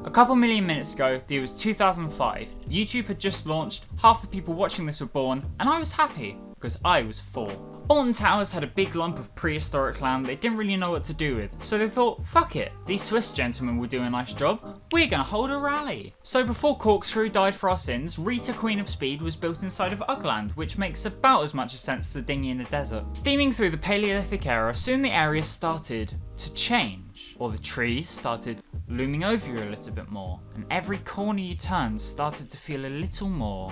A couple million minutes ago, the year was 2005. YouTube had just launched, half the people watching this were born, and I was happy, because I was 4. Alton Towers had a big lump of prehistoric land they didn't really know what to do with, so they thought, fuck it, these Swiss gentlemen will do a nice job, we're gonna hold a rally. So before Corkscrew died for our sins, Rita, Queen of Speed, was built inside of Ugland, which makes about as much sense as the dinghy in the desert. Steaming through the Paleolithic era, soon the area started to change, or the trees started looming over you a little bit more, and every corner you turned started to feel a little more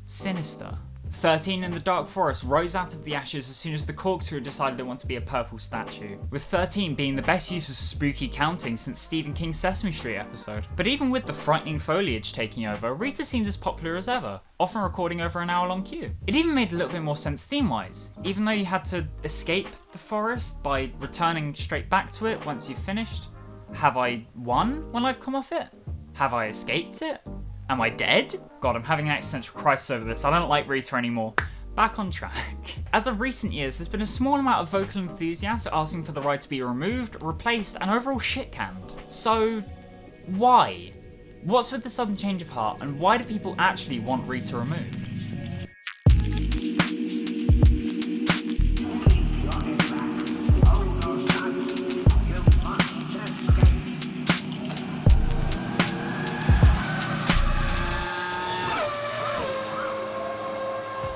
sinister. 13 in the Dark Forest rose out of the ashes as soon as the Corkscrew decided it wanted to be a purple statue, with 13 being the best use of spooky counting since Stephen King's Sesame Street episode. But even with the frightening foliage taking over, Rita seemed as popular as ever, often recording over an hour-long queue. It even made a little bit more sense theme-wise, even though you had to escape the forest by returning straight back to it once you've finished. Have I won when I've come off it? Have I escaped it? Am I dead? God, I'm having an existential crisis over this. I don't like Rita anymore. Back on track. As of recent years, there's been a small amount of vocal enthusiasts asking for the ride to be removed, replaced, and overall shit-canned. So, why? What's with the sudden change of heart, and why do people actually want Rita removed?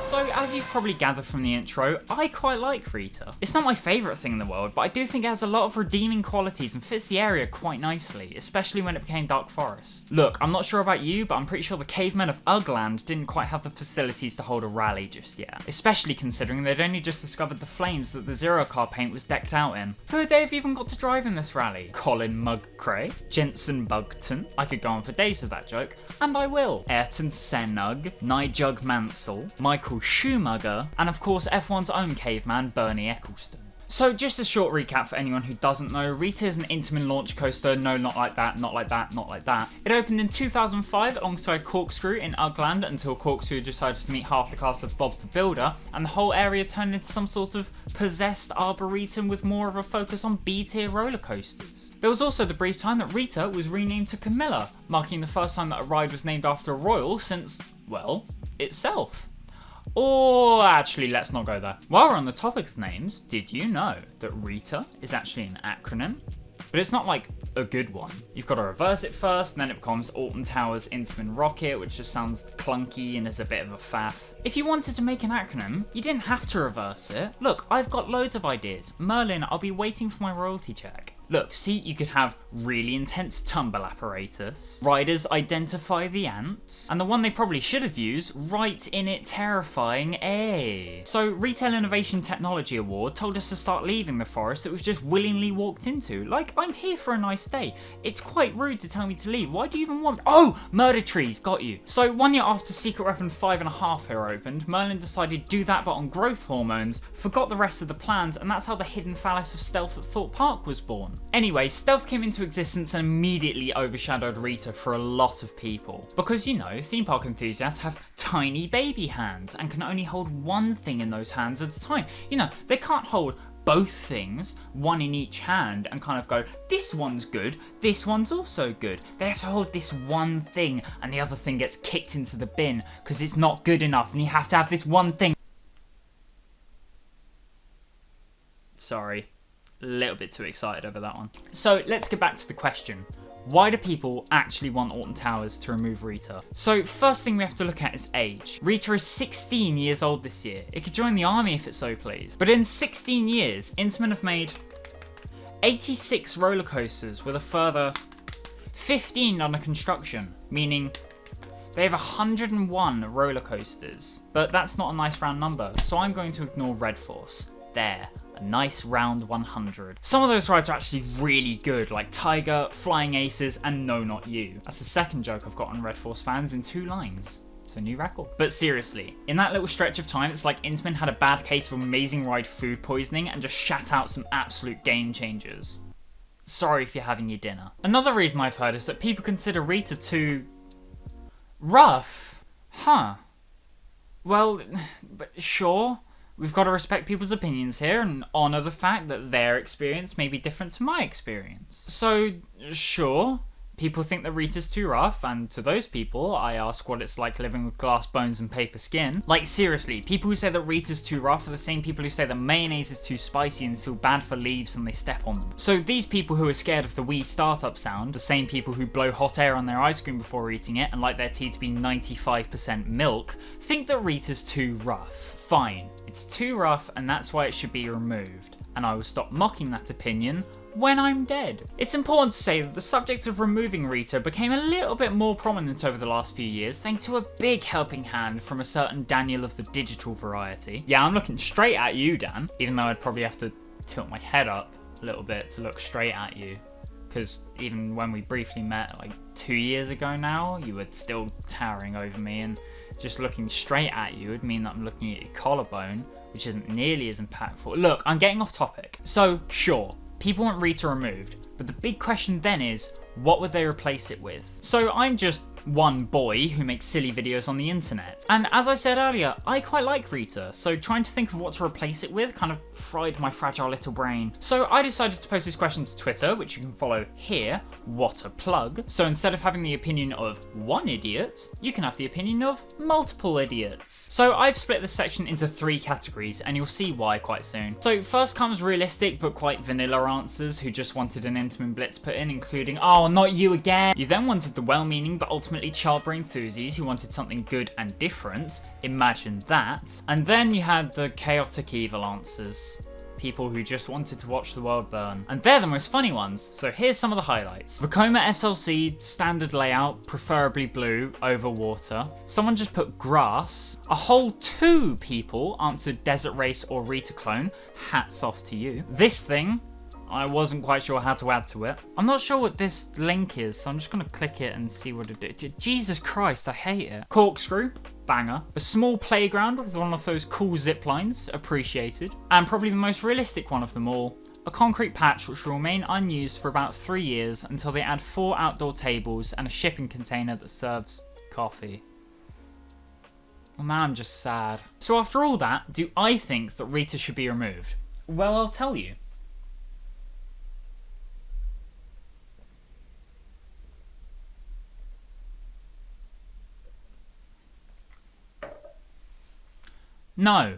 So, as you've probably gathered from the intro, I quite like Rita. It's not my favourite thing in the world, but I do think it has a lot of redeeming qualities and fits the area quite nicely, especially when it became Dark Forest. Look, I'm not sure about you, but I'm pretty sure the cavemen of Ugland didn't quite have the facilities to hold a rally just yet, especially considering they'd only just discovered the flames that the Zero car paint was decked out in. Who would they have even got to drive in this rally? Colin Mugcray? Jensen Bugton? I could go on for days with that joke, and I will. Ayrton Senug, Nigel Mansell, Michael Schumacher, and of course F1's own caveman Bernie Eccleston. So just a short recap for anyone who doesn't know, Rita is an Intamin launch coaster, no not like that, not like that, not like that. It opened in 2005 alongside Corkscrew in Ugland until Corkscrew decided to meet half the cast of Bob the Builder, and the whole area turned into some sort of possessed arboretum with more of a focus on B-tier roller coasters. There was also the brief time that Rita was renamed to Camilla, marking the first time that a ride was named after a royal since, well, itself. Or actually, let's not go there. While we're on the topic of names, did you know that Rita is actually an acronym? But it's not like a good one. You've got to reverse it first, and then it becomes Alton Towers Intamin Rocket, which just sounds clunky and is a bit of a faff. If you wanted to make an acronym, you didn't have to reverse it. Look, I've got loads of ideas. Merlin, I'll be waiting for my royalty check. Look, see, you could have really intense tumble apparatus, riders identify the ants, and the one they probably should have used, right in it terrifying A. So Retail Innovation Technology Award told us to start leaving the forest that we've just willingly walked into. Like, I'm here for a nice day. It's quite rude to tell me to leave. Why do you even want— Oh! Murder trees, got you. So 1 year after Secret Weapon 5.5 here opened, Merlin decided to do that but on growth hormones, forgot the rest of the plans, and that's how the hidden phallus of stealth at Thorpe Park was born. Anyway, stealth came into existence and immediately overshadowed Rita for a lot of people. Because, you know, theme park enthusiasts have tiny baby hands and can only hold one thing in those hands at a time. You know, they can't hold both things, one in each hand, and kind of go, this one's good, this one's also good. They have to hold this one thing and the other thing gets kicked into the bin because it's not good enough and you have to have this one thing. Sorry. A little bit too excited over that one. So let's get back to the question. Why do people actually want Alton Towers to remove Rita? So first thing we have to look at is age. Rita is 16 years old this year. It could join the army if it so pleased. But in 16 years, Intamin have made 86 roller coasters with a further 15 under construction, meaning they have 101 roller coasters. But that's not a nice round number, so I'm going to ignore Red Force. There. A nice round 100. Some of those rides are actually really good, like Tiger, Flying Aces, and No Not You. That's the second joke I've got on Red Force fans in 2 lines. It's a new record. But seriously, in that little stretch of time, it's like Intamin had a bad case of amazing ride food poisoning and just shat out some absolute game changers. Sorry if you're having your dinner. Another reason I've heard is that people consider Rita too rough. Huh. Well, but sure. We've got to respect people's opinions here and honour the fact that their experience may be different to my experience. So, sure, People think that Rita's too rough, and to those people, I ask what it's like living with glass bones and paper skin. Like seriously, people who say that Rita's too rough are the same people who say that mayonnaise is too spicy and feel bad for leaves when they step on them. So these people who are scared of the wee startup sound, the same people who blow hot air on their ice cream before eating it and like their tea to be 95% milk, think that Rita's too rough. Fine, it's too rough and that's why it should be removed. And I will stop mocking that opinion when I'm dead. It's important to say that the subject of removing Rita became a little bit more prominent over the last few years thanks to a big helping hand from a certain Daniel of the digital variety. Yeah, I'm looking straight at you, Dan, even though I'd probably have to tilt my head up a little bit to look straight at you. Because even when we briefly met like 2 years ago now, you were still towering over me, and just looking straight at you would mean that I'm looking at your collarbone, which isn't nearly as impactful. Look, I'm getting off topic. So, sure, people want Rita removed, but the big question then is, what would they replace it with? So I'm just one boy who makes silly videos on the internet. And as I said earlier, I quite like Rita, so trying to think of what to replace it with kind of fried my fragile little brain. So I decided to post this question to Twitter, which you can follow here, what a plug. So instead of having the opinion of one idiot, you can have the opinion of multiple idiots. So I've split this section into 3 categories, and you'll see why quite soon. So first comes realistic but quite vanilla answers who just wanted an Intamin blitz put in, including, oh, not you again. You then wanted the well-meaning but ultimately child-brain enthusiasts who wanted something good and different. Imagine that. And then you had the chaotic evil answers. People who just wanted to watch the world burn. And they're the most funny ones, so here's some of the highlights. Vekoma SLC, standard layout, preferably blue, over water. Someone just put grass. A whole 2 people answered Desert Race or Rita Clone. Hats off to you. This thing, I wasn't quite sure how to add to it. I'm not sure what this link is, so I'm just going to click it and see what it did. Jesus Christ, I hate it. Corkscrew, banger. A small playground with one of those cool zip lines, appreciated. And probably the most realistic one of them all, a concrete patch which will remain unused for about 3 years until they add 4 outdoor tables and a shipping container that serves coffee. Well, now I'm just sad. So after all that, do I think that Rita should be removed? Well, I'll tell you. No.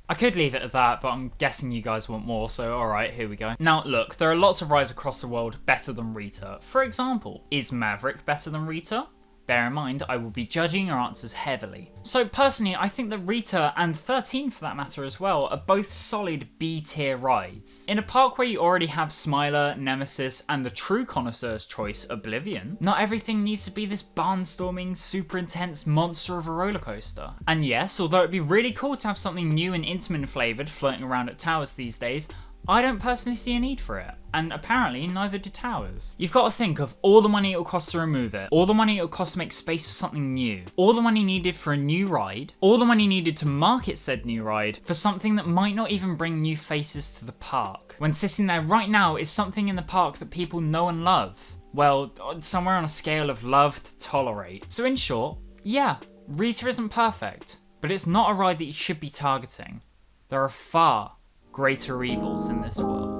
I could leave it at that, but I'm guessing you guys want more, so alright, here we go. Now, look, there are lots of rides across the world better than Rita. For example, is Maverick better than Rita? Bear in mind, I will be judging your answers heavily. So personally, I think that Rita, and 13 for that matter as well, are both solid B-tier rides. In a park where you already have Smiler, Nemesis, and the true connoisseur's choice, Oblivion, not everything needs to be this barnstorming, super intense monster of a roller coaster. And yes, although it'd be really cool to have something new and Intamin flavoured floating around at Towers these days, I don't personally see a need for it, and apparently neither do Towers. You've got to think of all the money it will cost to remove it, all the money it will cost to make space for something new, all the money needed for a new ride, all the money needed to market said new ride for something that might not even bring new faces to the park, when sitting there right now is something in the park that people know and love. Well, somewhere on a scale of love to tolerate. So in short, yeah, Rita isn't perfect, but it's not a ride that you should be targeting. There are far greater evils in this world.